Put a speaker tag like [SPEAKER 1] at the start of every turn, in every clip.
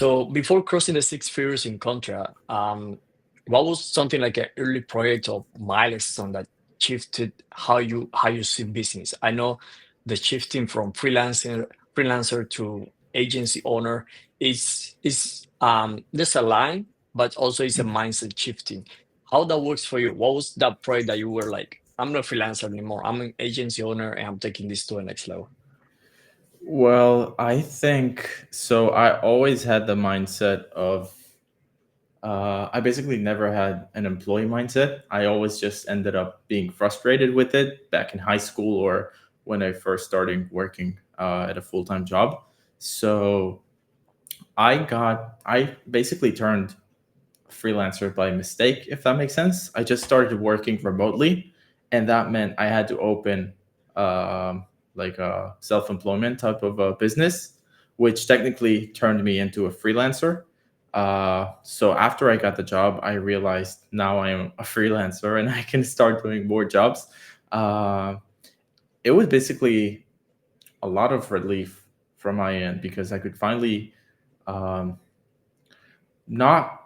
[SPEAKER 1] So before crossing the six figures in Contra, what was something like an early project or milestone that shifted how you see business? I know the shifting from freelancer to agency owner is there's a line, but also it's a mindset shifting. How that works for you? What was that project that you were like, I'm not a freelancer anymore. I'm an agency owner and I'm taking this to the next level.
[SPEAKER 2] Well, I think so. I always had the mindset of I basically never had an employee mindset. I always just ended up being frustrated with it back in high school or when I first started working at a full time job. So I basically turned freelancer by mistake, if that makes sense. I just started working remotely, and that meant I had to open like a self employment type of a business, which technically turned me into a freelancer. So after I got the job, I realized now I am a freelancer and I can start doing more jobs. Uh, it was basically a lot of relief from my end because I could finally um, not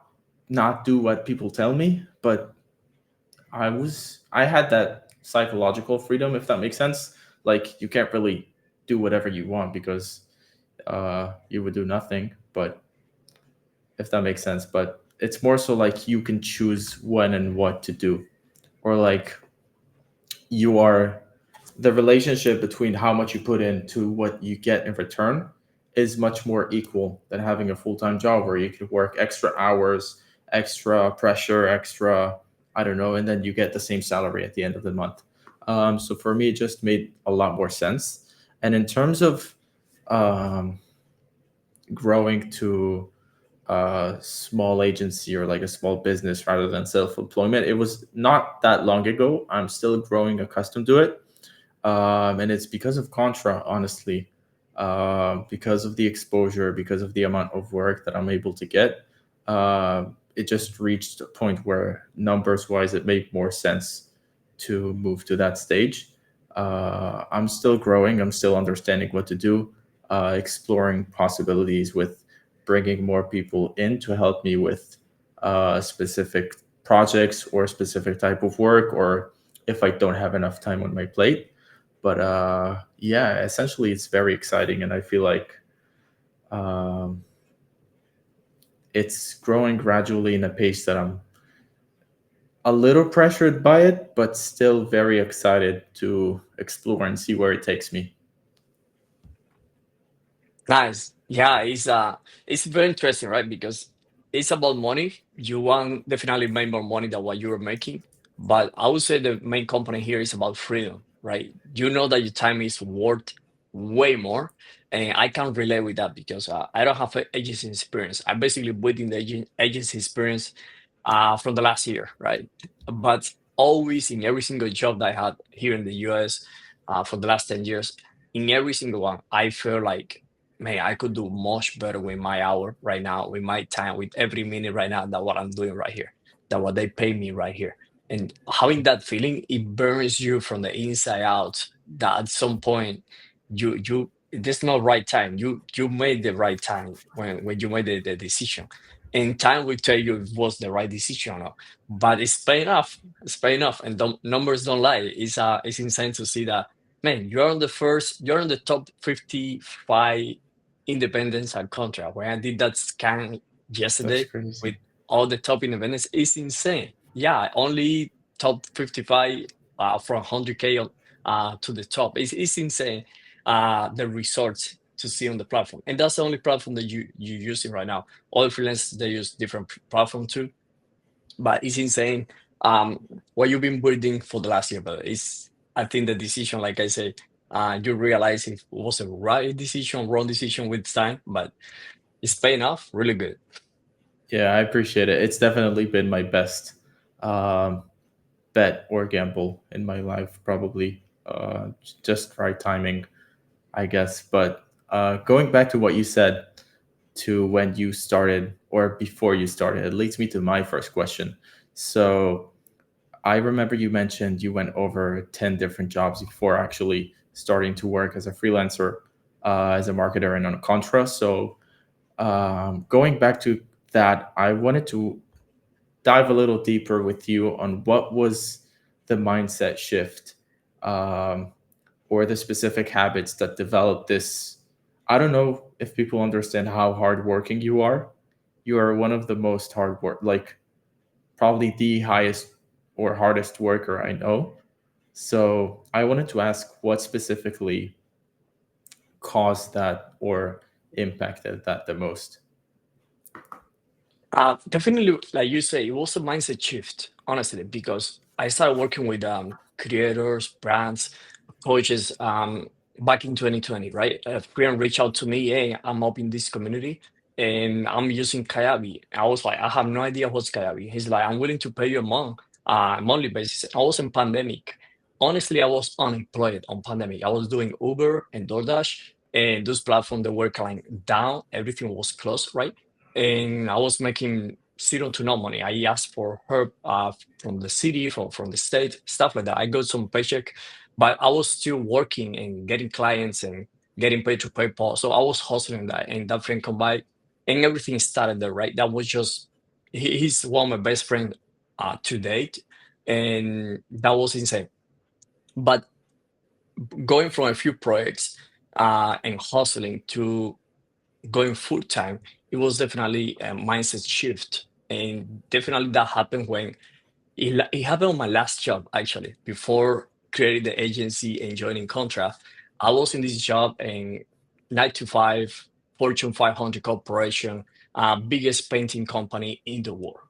[SPEAKER 2] not do what people tell me, but I had that psychological freedom, if that makes sense. Like you can't really do whatever you want because you would do nothing. But if that makes sense, but it's more so like you can choose when and what to do, or like you are the relationship between how much you put in to what you get in return is much more equal than having a full-time job where you could work extra hours, extra pressure, extra I don't know, and then you get the same salary at the end of the month. So for me it just made a lot more sense. And in terms of um, growing to a small agency or like a small business rather than self-employment, it was not that long ago. I'm still growing accustomed to it, and it's because of Contra, honestly, because of the exposure, because of the amount of work that I'm able to get. It just reached a point where numbers wise, it made more sense to move to that stage. I'm still growing, I'm still understanding what to do, exploring possibilities with bringing more people in to help me with specific projects or specific type of work, or if I don't have enough time on my plate. But yeah, essentially, it's very exciting, and I feel like um, it's growing gradually in a pace that I'm a little pressured by it, but still very excited to explore and see where it takes me.
[SPEAKER 1] Nice. Yeah, it's very interesting, right? Because it's about money. You want definitely make more money than what you are making. But I would say the main component here is about freedom, right? You know that your time is worth way more. And I can relate with that because I don't have a agency experience. I'm basically building the agency experience from the last year, right? But always in every single job that I had here in the US for the last 10 years, in every single one, I feel like man, I could do much better with my hour right now, with my time, with every minute right now than what I'm doing right here, than what they pay me right here. And having that feeling, it burns you from the inside out. That at some point, you there's no right time. You made the right time when you made the decision. And time will tell you if it was the right decision or not. But it's paying off. It's paying off. And the numbers don't lie. It's insane to see that man, you're on the top 55 independents and contra. When I did that scan
[SPEAKER 2] That's
[SPEAKER 1] yesterday
[SPEAKER 2] crazy.
[SPEAKER 1] with all the top independents, it's insane. Yeah, only top 55 from 100K to the top. It's insane. The results to see on the platform, and that's the only platform that you're using right now. All freelancers they use different platform too, but it's insane. Um, what you've been building for the last year, but it's I think the decision, like I say, you realize if it was a right decision, wrong decision with time, but it's paying off really good.
[SPEAKER 2] Yeah, I appreciate it. It's definitely been my best um, bet or gamble in my life, probably. Just right timing, I guess. But going back to what you said, to when you started or before you started, it leads me to my first question. So I remember you mentioned you went over 10 different jobs before actually starting to work as a freelancer, as a marketer and on a contra. So Going back to that, I wanted to dive a little deeper with you on what was the mindset shift, um, or the specific habits that developed this. I don't know if people understand how hardworking you are. You are one of the most hard work, like probably the highest or hardest worker I know. So I wanted to ask what specifically caused that or impacted that the most.
[SPEAKER 1] Definitely, like you say, it was a mindset shift, honestly, because I started working with creators, brands, coaches back in 2020, right? A friend reached out to me, hey, I'm up in this community and I'm using Kayabi. I was like, I have no idea what's Kayabi. He's like, I'm willing to pay you a monthly basis. I was in pandemic. Honestly, I was unemployed on pandemic. I was doing Uber and DoorDash, and those platforms that were kind of down, everything was closed, right? And I was making zero to no money. I asked for help from the city, from the state, stuff like that. I got some paycheck, but I was still working and getting clients and getting paid to PayPal. So I was hustling that, and that friend come by, and everything started there. Right, that was just he's one of my best friend to date, and that was insane. But going from a few projects and hustling to going full time, it was definitely a mindset shift. And definitely that happened when it happened on my last job, actually, before creating the agency and joining Contra. I was in this job in 9 to 5, Fortune 500 corporation, biggest painting company in the world,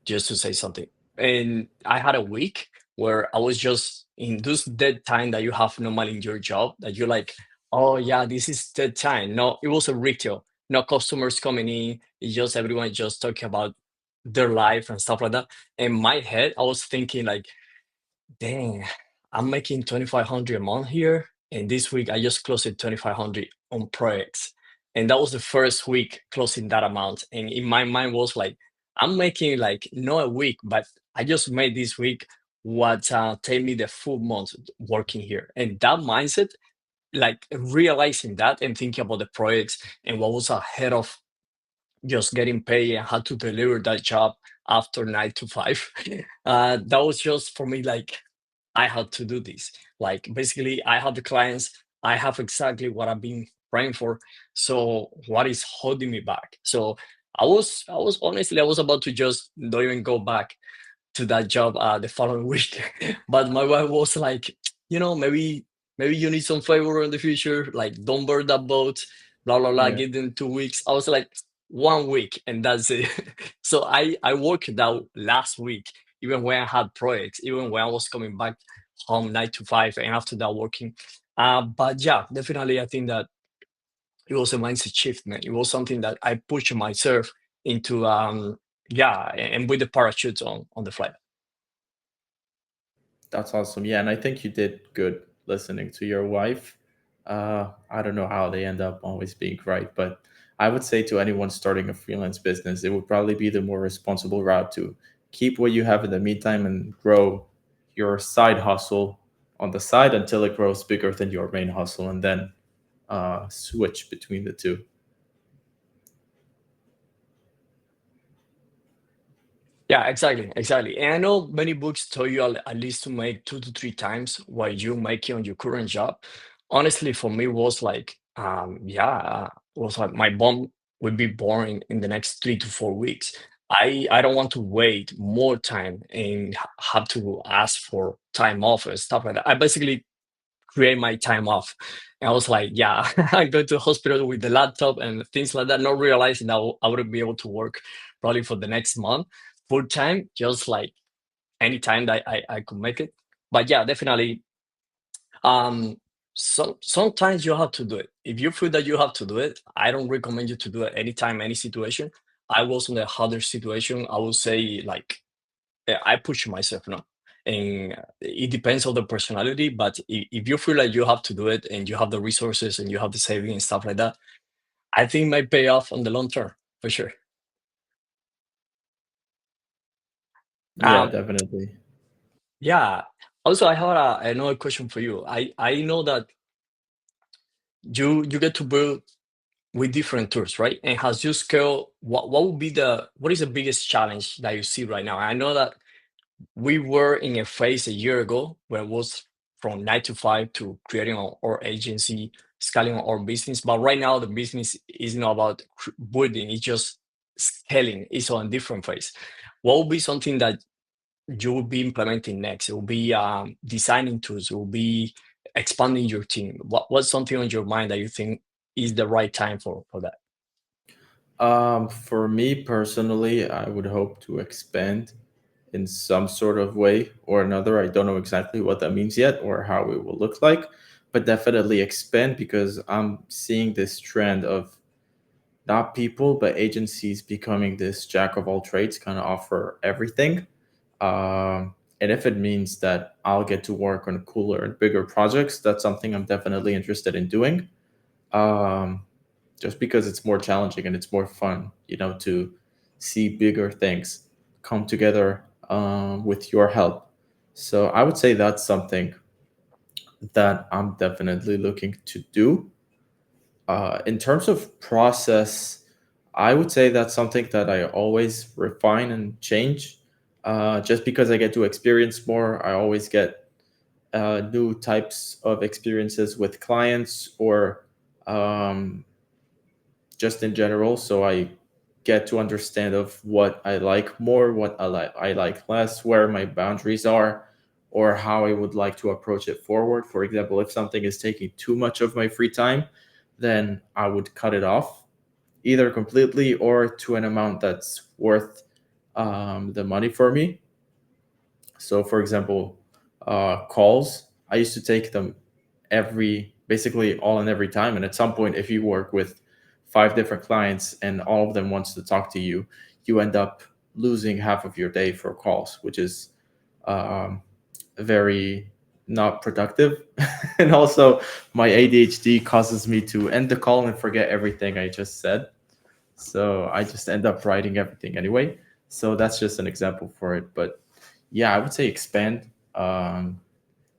[SPEAKER 1] just to say something. And I had a week where I was just in this dead time that you have normally in your job, that you're like, oh yeah, this is dead time. No, it was a retail, no customers coming in. It's just everyone just talking about their life and stuff like that. In my head, I was thinking like, dang, I'm making 2,500 a month here, and this week I just closed it 2,500 on projects, and that was the first week closing that amount. And in my mind was like, I'm making like not a week, but I just made this week what take me the full month working here. And that mindset, like realizing that and thinking about the projects and what was ahead of just getting paid and had to deliver that job after 9 to 5. That was just for me like I had to do this. Like basically, I have the clients. I have exactly what I've been praying for. So what is holding me back? So I was honestly, I was about to just don't even go back to that job the following week. But my wife was like, maybe you need some favor in the future. Like, don't burn that boat. Blah blah blah.
[SPEAKER 2] Yeah,
[SPEAKER 1] Give them 2 weeks. I was like, 1 week, and that's it. So I worked out last week, even when I had projects, even when I was coming back home 9 to 5, and after that working. But yeah, definitely, I think that it was a mindset shift, man. It was something that I pushed myself into. Yeah, and with the parachutes on the flight.
[SPEAKER 2] that's awesome. Yeah, and I think you did good listening to your wife. I don't know how they end up always being right, but I would say to anyone starting a freelance business, it would probably be the more responsible route to keep what you have in the meantime and grow your side hustle on the side until it grows bigger than your main hustle, and then switch between the two.
[SPEAKER 1] Yeah, exactly, exactly. And I know many books tell you at least to make 2 to 3 times what you make on your current job. Honestly, for me, was like, was like my bomb would be born in the next 3 to 4 weeks. I don't want to wait more time and have to ask for time off and stuff like that. I basically create my time off. And I was like, yeah, I go to the hospital with the laptop and things like that, not realizing that I wouldn't be able to work probably for the next month full time, just like anytime that I could make it. But yeah, definitely. Um, sometimes you have to do it. If you feel that you have to do it, I don't recommend you to do it anytime, any situation. I was in a harder situation. I would say like I push myself now. And it depends on the personality, but if you feel like you have to do it and you have the resources and you have the saving and stuff like that, I think it might pay off on the long term for sure.
[SPEAKER 2] Yeah,
[SPEAKER 1] Um,
[SPEAKER 2] definitely.
[SPEAKER 1] yeah. Also, I have another question for you. I know that you get to build with different tools, right? And as you scale, what is the biggest challenge that you see right now? I know that we were in a phase a year ago where it was from 9 to 5 to creating our agency, scaling our business. But right now, the business is not about building; it's just scaling. It's on a different phase. What will be something that you will be implementing next? It will be designing tools. It will be expanding your team. What's something on your mind that you think is the right time for that?
[SPEAKER 2] For me personally, I would hope to expand in some sort of way or another. I don't know exactly what that means yet or how it will look like, but definitely expand because I'm seeing this trend of not people, but agencies becoming this jack of all trades, kind of offer everything. And if it means that I'll get to work on cooler and bigger projects, that's something I'm definitely interested in doing. Um, just because it's more challenging and it's more fun, to see bigger things come together with your help. So I would say that's something that I'm definitely looking to do. In terms of process, I would say that's something that I always refine and change. Just because I get to experience more, I always get new types of experiences with clients or um, just in general. So I get to understand of what I like more, what I like less, where my boundaries are, or how I would like to approach it forward. For example, if something is taking too much of my free time, then I would cut it off either completely or to an amount that's worth the money for me. So, for example, calls, I used to take them basically all and every time. And at some point, if you work with 5 different clients and all of them wants to talk to you, you end up losing half of your day for calls, which is um, very not productive. And also, my ADHD causes me to end the call and forget everything I just said. So I just end up writing everything anyway. So that's just an example for it. But yeah, I would say expand um,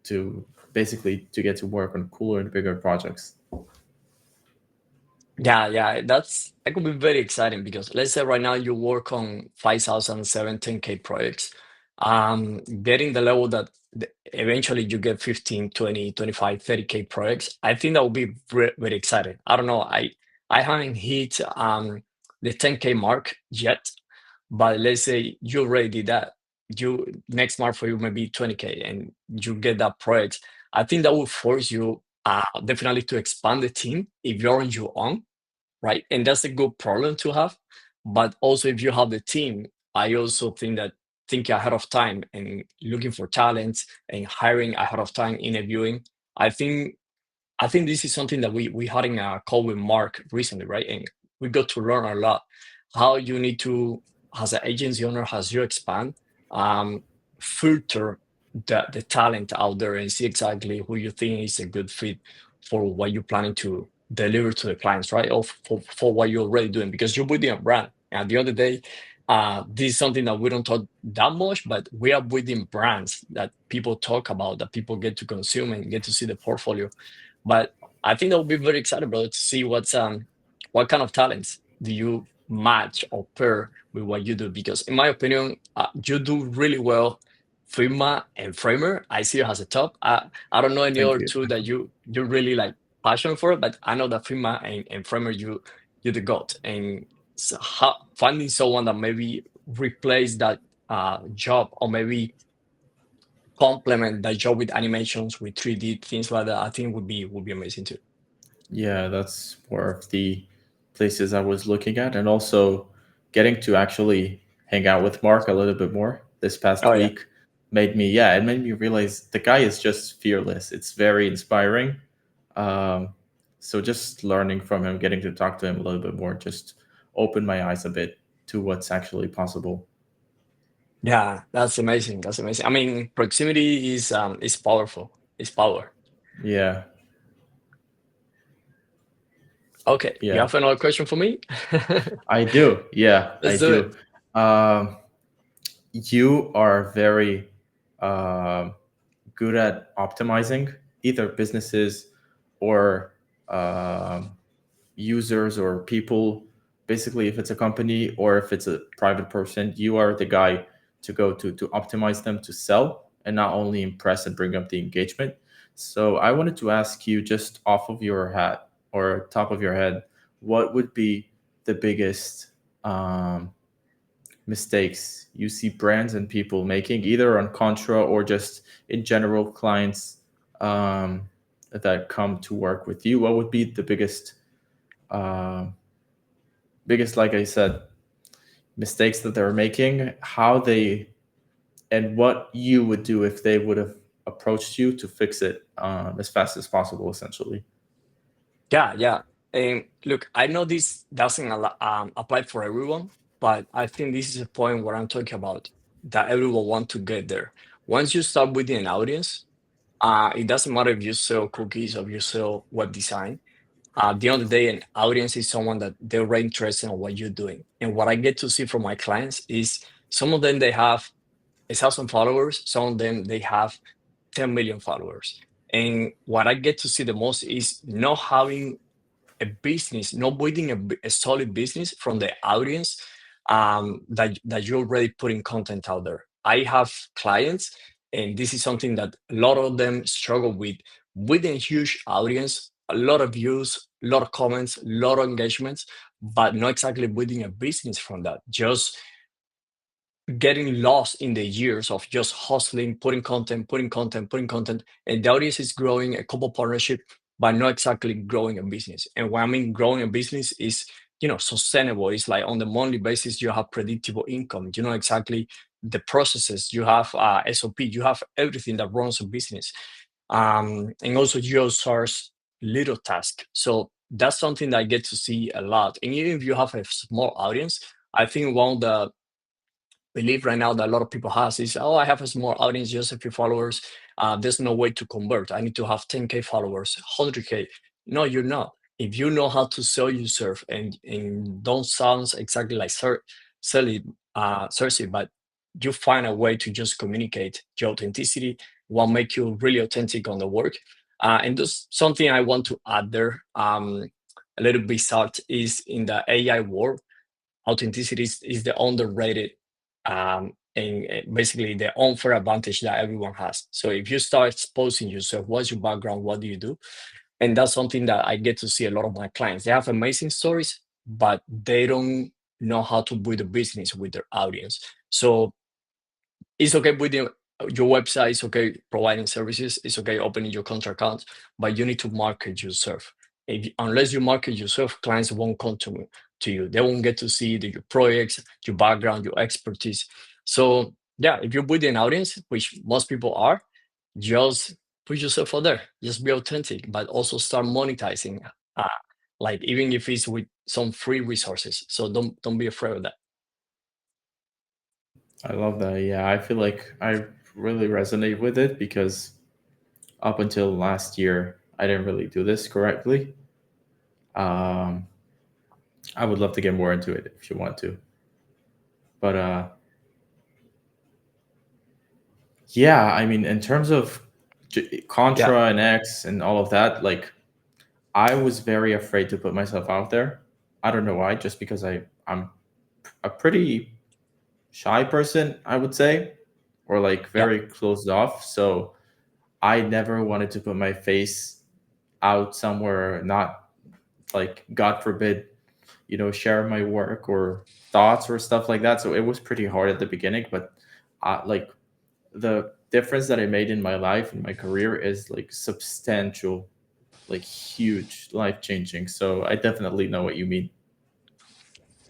[SPEAKER 2] to basically to get to work on cooler and bigger projects.
[SPEAKER 1] Yeah, yeah, that could be very exciting because let's say right now you work on 5,000, 10K projects. Getting the level that eventually you get 15, 20, 25, 30K projects. I think that would be very exciting. I don't know. I haven't hit the 10K mark yet, but let's say you already did that. You next month for you maybe 20K and you get that project. I think that will force you definitely to expand the team if you're on your own, right? And that's a good problem to have. But also, if you have the team, I also think that thinking ahead of time and looking for talents and hiring ahead of time, interviewing, I think I think this is something that we had in a call with Mark recently, right? And we got to learn a lot how you need to, as an agency owner, as you expand, um, filter the talent out there and see exactly who you think is a good fit for what you're planning to deliver to the clients, right? Or for what you're already doing, because you're building a brand. And at the end of the day, this is something that we don't talk that much, but we are building brands that people talk about, that people get to consume and get to see the portfolio. But I think that would be very exciting, brother, to see what kind of talents do you match or pair with what you do. Because in my opinion, you do really well Figma and Framer. I see you as a top. I don't know any
[SPEAKER 2] Thank
[SPEAKER 1] other
[SPEAKER 2] you.
[SPEAKER 1] two that you really like passionate for, but I know that Figma and Framer you the goat. And so finding someone that maybe replace that job or maybe complement that job with animations, with 3D things like that, I think would be amazing too.
[SPEAKER 2] Yeah, that's more of the places I was looking at, and also getting to actually hang out with Mark a little bit more this past
[SPEAKER 1] Oh yeah,
[SPEAKER 2] week it made me realize the guy is just fearless. It's very inspiring. Um, so just learning from him, getting to talk to him a little bit more, just opened my eyes a bit to what's actually possible.
[SPEAKER 1] yeah, that's amazing. That's amazing. I mean, proximity is powerful. It's power.
[SPEAKER 2] Yeah,
[SPEAKER 1] Okay, you
[SPEAKER 2] yeah,
[SPEAKER 1] have another question for me?
[SPEAKER 2] I do. Yeah, I
[SPEAKER 1] Let's do
[SPEAKER 2] do.
[SPEAKER 1] it.
[SPEAKER 2] Um, you are very um good at optimizing either businesses or um, users or people. Basically, if it's a company or if it's a private person, you are the guy to go to optimize them to sell and not only impress and bring up the engagement. So I wanted to ask you, just off of your hat or top of your head, what would be the biggest mistakes you see brands and people making, either on Contra or just in general clients um, that come to work with you? What would be the uh, biggest, like I said, mistakes that they're making? How they and what you would do if they would have approached you to fix it as fast as possible, essentially.
[SPEAKER 1] Yeah, yeah. And look, I know this doesn't apply for everyone, but I think this is a point where I'm talking about that everyone want to get there. Once you start building an audience, it doesn't matter if you sell cookies or you sell web design. At the end of the day, an audience is someone that they're very interested in what you're doing. And what I get to see from my clients is some of them they have 1,000 followers, some of them they have 10 million followers. And what I get to see the most is not having a business, not building a solid business from the audience that you're already putting content out there. I have clients, and this is something that a lot of them struggle with a huge audience, a lot of views, a lot of comments, a lot of engagements, but not exactly building a business from that. Just getting lost in the years of just hustling, putting content, putting content, putting content, and the audience is growing a couple partnership, but not exactly growing a business. And what I mean growing a business is, sustainable. It's like on the monthly basis, you have predictable income. You know exactly the processes. You have SOP. You have everything that runs a business. And also you outsource little task. So that's something that I get to see a lot. And even if you have a small audience, I think one of the belief right now that a lot of people has is, oh, I have a small audience, just a few followers. There's no way to convert. I need to have 10K followers, 100K. No, you're not. If you know how to sell yourself and don't sound exactly like sell it, Cersei, but you find a way to just communicate your authenticity, what make you really authentic on the work. And there's something I want to add there, a little bit bizarre, is in the AI world authenticity is the underrated and basically the unfair advantage that everyone has. So if you start exposing yourself, what's your background, what do you do? And that's something that I get to see a lot of my clients. They have amazing stories, but they don't know how to build a business with their audience. So it's okay building your website, it's okay providing services, it's okay opening your contract accounts, but you need to market yourself. Unless you market yourself, clients won't come to you. They won't get to see your projects, your background, your expertise. So yeah, if you're building an audience, which most people are, just put yourself out there. Just be authentic, but also start monetizing. Uh, like even if it's with some free resources. So don't be afraid of that.
[SPEAKER 2] I love that. Yeah, I feel like I really resonate with it because up until last year, I didn't really do this correctly. Um, I would love to get more into it if you want to. But yeah, I mean, in terms of
[SPEAKER 1] Yeah,
[SPEAKER 2] Contra and X and all of that, like I was very afraid to put myself out there. I don't know why, just because I'm a pretty shy person, I would say, or like
[SPEAKER 1] yeah,
[SPEAKER 2] very closed off. So I never wanted to put my face out somewhere, not like God forbid, share my work or thoughts or stuff like that. So it was pretty hard at the beginning, but like the difference that I made in my life and my career is like substantial, like huge, life changing. So I definitely know what you mean.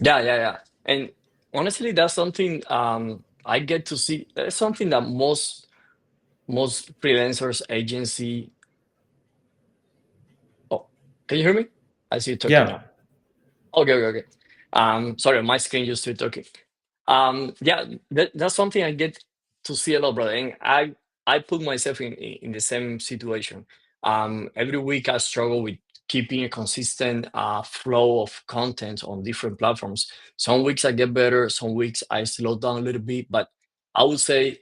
[SPEAKER 1] yeah. And honestly, that's something I get to see. That's something that most freelancers agency. Oh, can you hear me? I see you talking
[SPEAKER 2] Yeah,
[SPEAKER 1] now. Okay. Sorry, my screen just still talking. Yeah, that's something I get to see a lot, brother. And I put myself in the same situation. Every week I struggle with keeping a consistent flow of content on different platforms. Some weeks I get better, some weeks I slow down a little bit, but I would say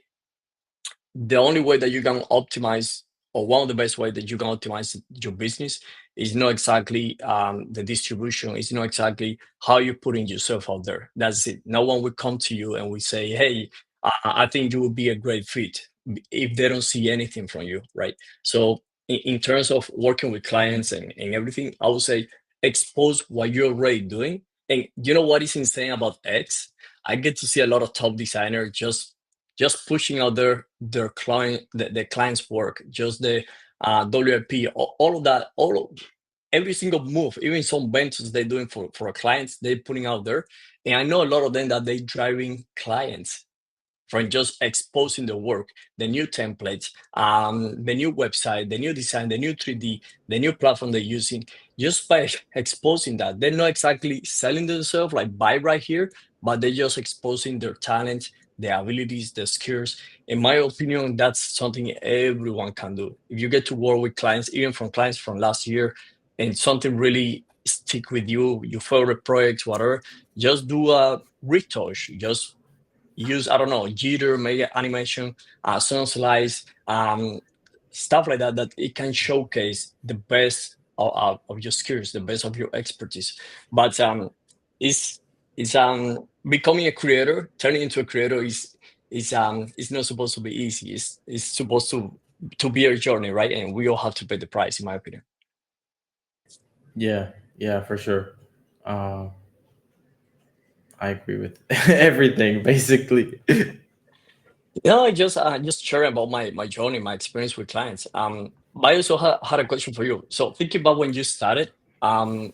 [SPEAKER 1] the only way that you can optimize, or one of the best way that you can optimize your business, It's not exactly the distribution. It's not exactly how you're putting yourself out there. That's it. No one will come to you and we say, "Hey, I think you would be a great fit," if they don't see anything from you, right? So in terms of working with clients and everything, I would say expose what you're already doing. And you know what is insane about X? I get to see a lot of top designers just pushing out their the client's work, just the WP, all of that, every single move, even some ventures they're doing for clients, they're putting out there. And I know a lot of them that they driving clients from just exposing the work, the new templates, the new website, the new design, the new 3D, the new platform they're using. Just by exposing that, they're not exactly selling themselves like buy right here, but they're just exposing their talent, their abilities, their skills. In my opinion, that's something everyone can do. If you get to work with clients, even from clients from last year, and something really stick with you, your favorite projects, whatever, just do a retouch. Just use, I don't know, jitter, mega animation, sound slice, stuff like that, that it can showcase the best of your skills, the best of your expertise. But it's becoming a creator, turning into a creator is not supposed to be easy. It's supposed to be a journey, right? And we all have to pay the price, in my opinion.
[SPEAKER 2] Yeah, yeah, for sure. Uh, I agree with everything basically.
[SPEAKER 1] No, I just sharing about my journey, my experience with clients. But I also had a question for you. So thinking about when you started, man,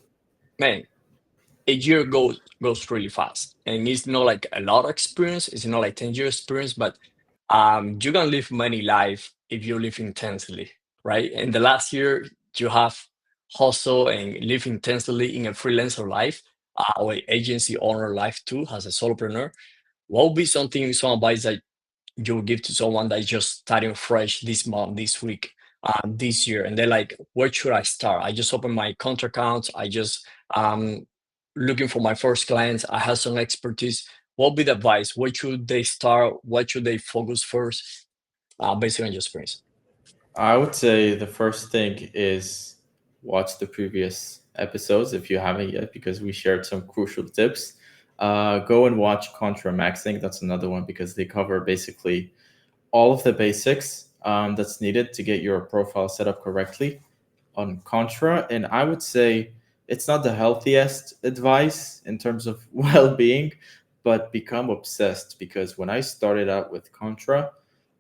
[SPEAKER 1] a year goes really fast, and it's not like a lot of experience. It's not like 10 years experience, but you can live many life if you live intensely, right? And the last year you have hustle and live intensely in a freelancer life, or agency owner life too, as a solopreneur. What would be some advice that you will give to someone that is just starting fresh this month, this week, this year, and they're like, where should I start? I just opened my contract account. I just looking for my first clients. I have some expertise. What would be the advice? Where should they start? What should they focus first? Based on your experience.
[SPEAKER 2] I would say the first thing is watch the previous episodes if you haven't yet, because we shared some crucial tips. Go and watch Contra Maxing. That's another one because they cover basically all of the basics that's needed to get your profile set up correctly on Contra. And I would say it's not the healthiest advice in terms of well being, but become obsessed. Because when I started out with Contra,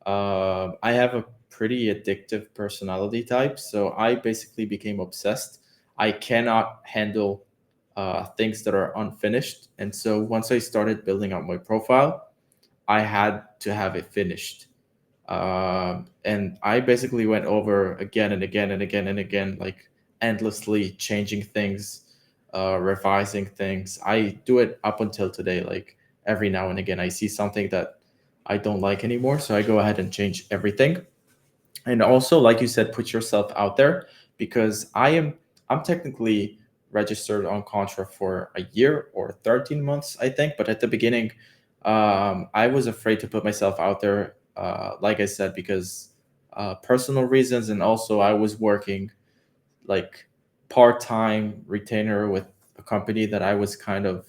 [SPEAKER 2] I have a pretty addictive personality type. So I basically became obsessed. I cannot handle things that are unfinished. And so once I started building out my profile, I had to have it finished. And I basically went over again and again and again and again, like endlessly changing things, revising things. I do it up until today. Like every now and again, I see something that I don't like anymore, so I go ahead and change everything. And also, like you said, put yourself out there, because I'm technically registered on Contra for a year or 13 months, I think. But at the beginning, I was afraid to put myself out there, like I said, because personal reasons, and also I was working like part-time retainer with a company that I was kind of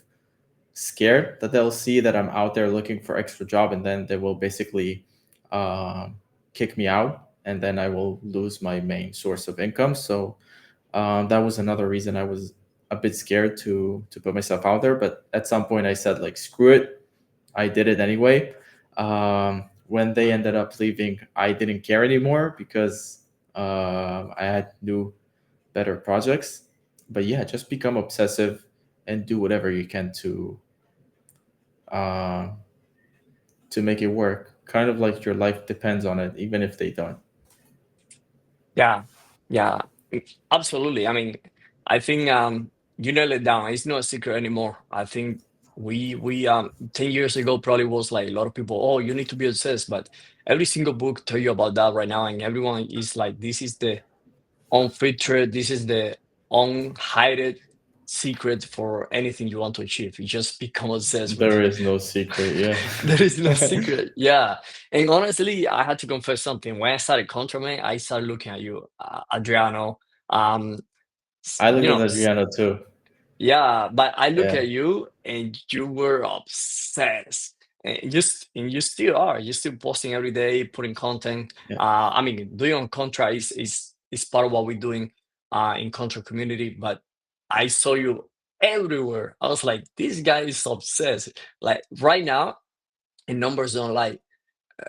[SPEAKER 2] scared that they'll see that I'm out there looking for extra job, and then they will basically um, kick me out, and then I will lose my main source of income. So that was another reason I was a bit scared to put myself out there. But at some point, I said like, screw it, I did it anyway. When they ended up leaving, I didn't care anymore because I had new, better projects. But yeah, just become obsessive and do whatever you can uh, to make it work. Kind of like your life depends on it, even if they don't.
[SPEAKER 1] Yeah, yeah, absolutely. I mean, I think you nailed it down. It's not a secret anymore. I think we 10 years ago probably was like a lot of people, oh, you need to be obsessed, but every single book tell you about that right now, and everyone is like, this is the unfiltered, this is the unhided secret for anything you want to achieve. You just become obsessed with
[SPEAKER 2] There
[SPEAKER 1] it.
[SPEAKER 2] is no secret, yeah.
[SPEAKER 1] There is no secret. Yeah. And honestly, I had to confess something. When I started Contraman, I started looking at you, Adriano.
[SPEAKER 2] I
[SPEAKER 1] You
[SPEAKER 2] looked at
[SPEAKER 1] know,
[SPEAKER 2] Adriano too.
[SPEAKER 1] yeah, but I look
[SPEAKER 2] Yeah,
[SPEAKER 1] at you and you were obsessed. And you still are. You're still posting every day, putting content.
[SPEAKER 2] yeah,
[SPEAKER 1] I mean, doing on Contra is part of what we're doing in Contra community, but I saw you everywhere. I was like, this guy is obsessed. Like right now, and numbers don't lie,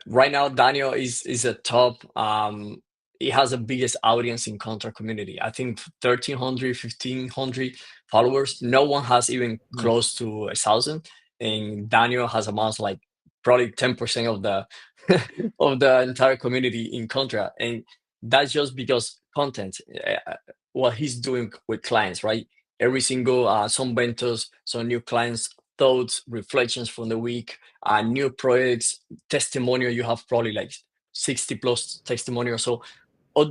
[SPEAKER 1] right now Daniel is a top he has the biggest audience in contra community. I think 1300, 1500 followers. No one has even
[SPEAKER 2] yeah,
[SPEAKER 1] close to 1,000, and Daniel has amassed like probably 10% of the of the entire community in contra. And that's just because content, what he's doing with clients, right? Every single some mentors, some new clients, thoughts, reflections from the week, new projects, testimonial. You have probably like 60 plus testimonial. So all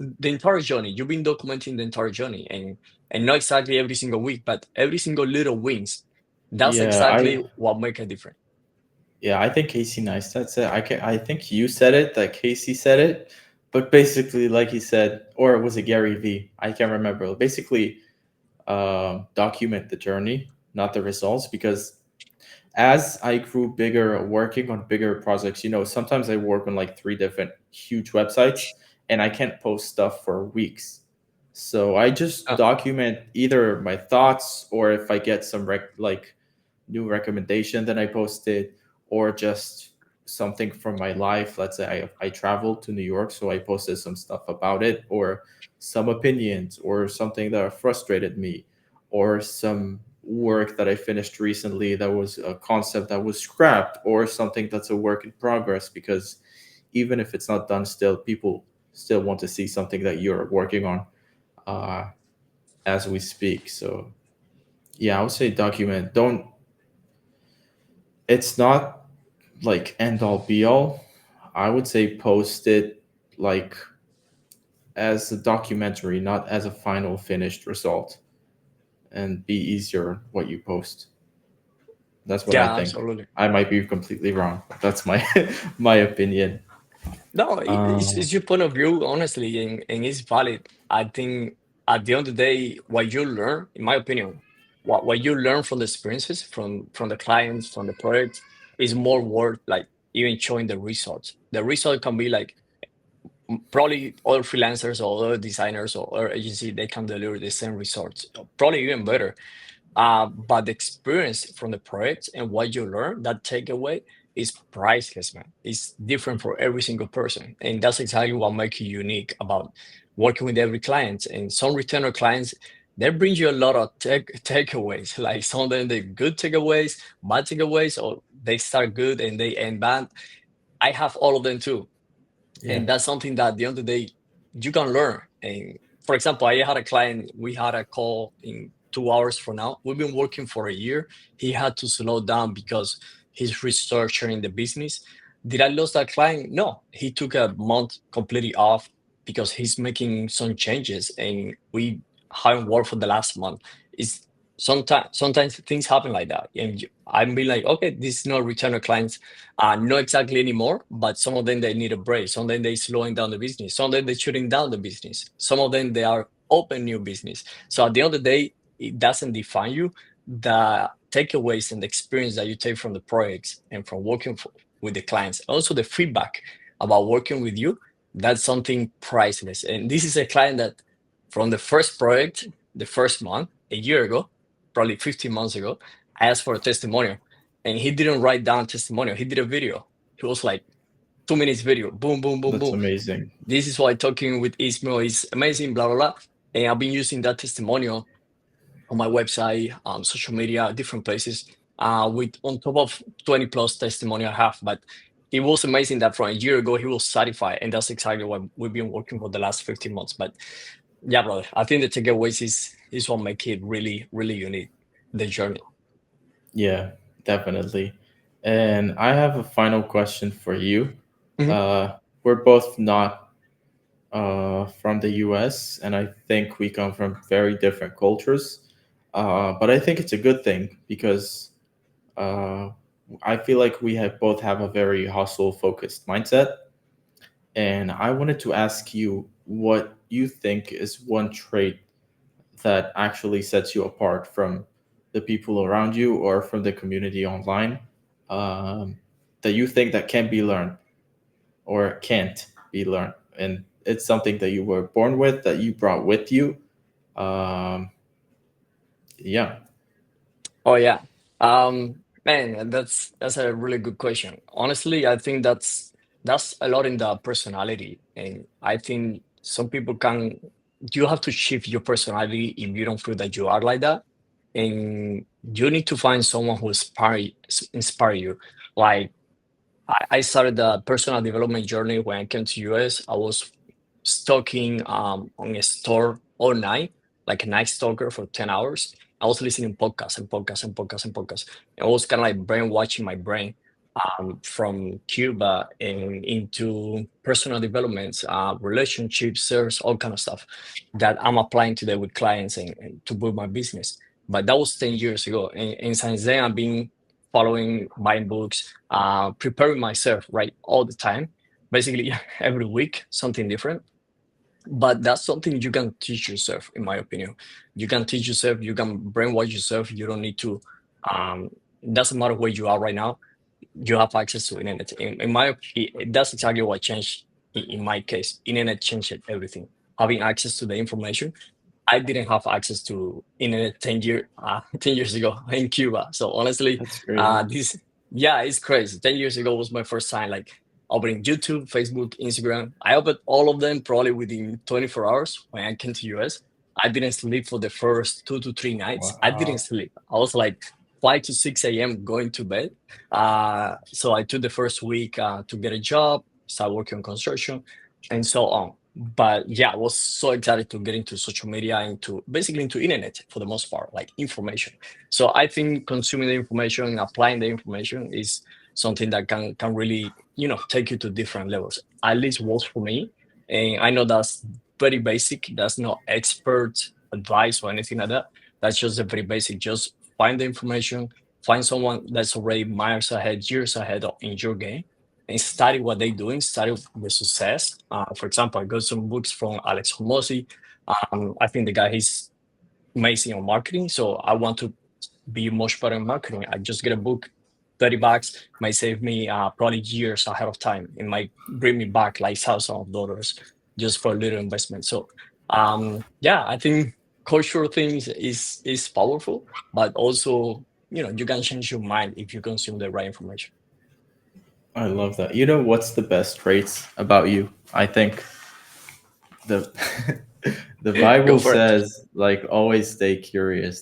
[SPEAKER 1] the entire journey, you've been documenting the entire journey, and not exactly every single week, but every single little wins. That's
[SPEAKER 2] yeah.
[SPEAKER 1] exactly what make a difference.
[SPEAKER 2] I think Casey Neistat said. I think you said it. That Casey said it, but basically, like he said, or was it Gary V? I can't remember. Basically, document the journey, not the results, because as I grew bigger, working on bigger projects, sometimes I work on like three different huge websites and I can't post stuff for weeks. So I just
[SPEAKER 1] Uh,
[SPEAKER 2] document either my thoughts, or if I get some like new recommendation, then I post it, or just something from my life. Let's say I traveled to New York, so I posted some stuff about it, or some opinions, or something that frustrated me, or some work that I finished recently that was a concept that was scrapped, or something that's a work in progress. Because even if it's not done, still people still want to see something that you're working on uh, as we speak. So yeah, I would say document. Don't. It's not like end all be all. I would say post it like as a documentary, not as a final finished result, and be easier what you post. That's what I
[SPEAKER 1] yeah,
[SPEAKER 2] think.
[SPEAKER 1] absolutely.
[SPEAKER 2] I might be completely wrong. That's my my opinion.
[SPEAKER 1] No,
[SPEAKER 2] Um,
[SPEAKER 1] it's your point of view, honestly, and it's valid. I think at the end of the day, what you learn, in my opinion, what you learn from the experiences, from the clients, from the project, is more worth like even showing the results. The result can be like probably other freelancers or other designers or other agency, they can deliver the same results, probably even better. But the experience from the project and what you learn, that takeaway is priceless, man. It's different for every single person. And that's exactly what makes you unique about working with every client. And some retainer clients, they bring you a lot of takeaways. Like some of them, the good takeaways, bad takeaways, or they start good and they end bad. I have all of them too,
[SPEAKER 2] yeah,
[SPEAKER 1] and that's something that at the end of the day you can learn. And for example, I had a client, we had a call in 2 hours from now. We've been working for a year. He had to slow down because he's restructuring the business. Did I lose that client? No, he took a month completely off because he's making some changes and we haven't worked for the last month. It's sometimes things happen like that, and I'm being like, okay, this is not return clients, not exactly anymore, but some of them they need a break. Some of them they slowing down the business. Some of them they shutting down the business. Some of them they are open new business. So at the end of the day, it doesn't define you. The takeaways and the experience that you take from the projects and from working with the clients, also the feedback about working with you, that's something priceless. And this is a client that from the first project, the first month, a year ago, probably 15 months ago, I asked for a testimonial and he didn't write down testimonial. He did a video. He was like 2 minutes video, boom, boom, boom,
[SPEAKER 2] that's
[SPEAKER 1] boom.
[SPEAKER 2] amazing.
[SPEAKER 1] This is why talking with Ismail is amazing, blah, blah, blah. And I've been using that testimonial on my website, social media, different places, with on top of 20 plus testimonial I have. But it was amazing that from a year ago, he was certified. And that's exactly what we've been working for the last 15 months. But yeah, brother, I think the takeaways is what make it really, really unique, the journey.
[SPEAKER 2] Yeah, definitely. And I have a final question for you.
[SPEAKER 1] Mhm.
[SPEAKER 2] Uh, we're both not from the US, and I think we come from very different cultures. But I think it's a good thing because uh, I feel like we have both have a very hustle focused mindset. And I wanted to ask you what you think is one trait that actually sets you apart from the people around you or from the community online, um, that you think that can be learned or can't be learned, and it's something that you were born with, that you brought with you. um, yeah.
[SPEAKER 1] Oh yeah. Man, that's a really good question. Honestly, I think that's a lot in the personality, and I think some people can. You have to shift your personality if you don't feel that you are like that, and you need to find someone who inspire you. Like I started the personal development journey when I came to US. I was stalking on a store all night, like a night stalker for 10 hours. I was listening podcasts and podcasts and podcasts and podcasts. And I was kind of like brainwashing my brain from Cuba and into personal developments, relationships, sales, all kind of stuff that I'm applying today with clients and to build my business. But that was 10 years ago. And since then, I've been following, buying books, preparing myself, right, all the time. Basically, every week, something different. But that's something you can teach yourself, in my opinion. You can teach yourself, you can brainwash yourself. You don't need to, it doesn't matter where you are right now, you have access to internet. That's exactly what changed in my case. Internet changed everything. Having access to the information, I didn't have access to internet 10 years ago in Cuba. So honestly,
[SPEAKER 2] That's crazy.
[SPEAKER 1] this, yeah, it's crazy. 10 years ago was my first time like opening YouTube, Facebook, Instagram. I opened all of them probably within 24 hours when I came to US. I didn't sleep for the first 2 to 3 nights. I didn't
[SPEAKER 2] Wow.
[SPEAKER 1] sleep. I was like 5 to 6 a.m. going to bed. So I took the first week to get a job, start working on construction, and so on. But yeah, I was so excited to get into social media, into basically into internet for the most part, like information. So I think consuming the information and applying the information is something that can really, take you to different levels. At least works for me. And I know that's very basic. That's not expert advice or anything like that. That's just a very basic. Just find the information, find someone that's already miles ahead, years ahead in your game, and study what they're doing, study the success. For example, I got some books from Alex Homosi. I think the guy he's amazing on marketing. So I want to be much better in marketing. I just get a book, $30 might save me probably years ahead of time. It might bring me back like thousands of dollars just for a little investment. So yeah, I think cultural things is powerful, but also you can change your mind if you consume the right information.
[SPEAKER 2] I love that. You know what's the best traits about you? I think the the
[SPEAKER 1] Go
[SPEAKER 2] Bible
[SPEAKER 1] for it.
[SPEAKER 2] says, like, always stay curious.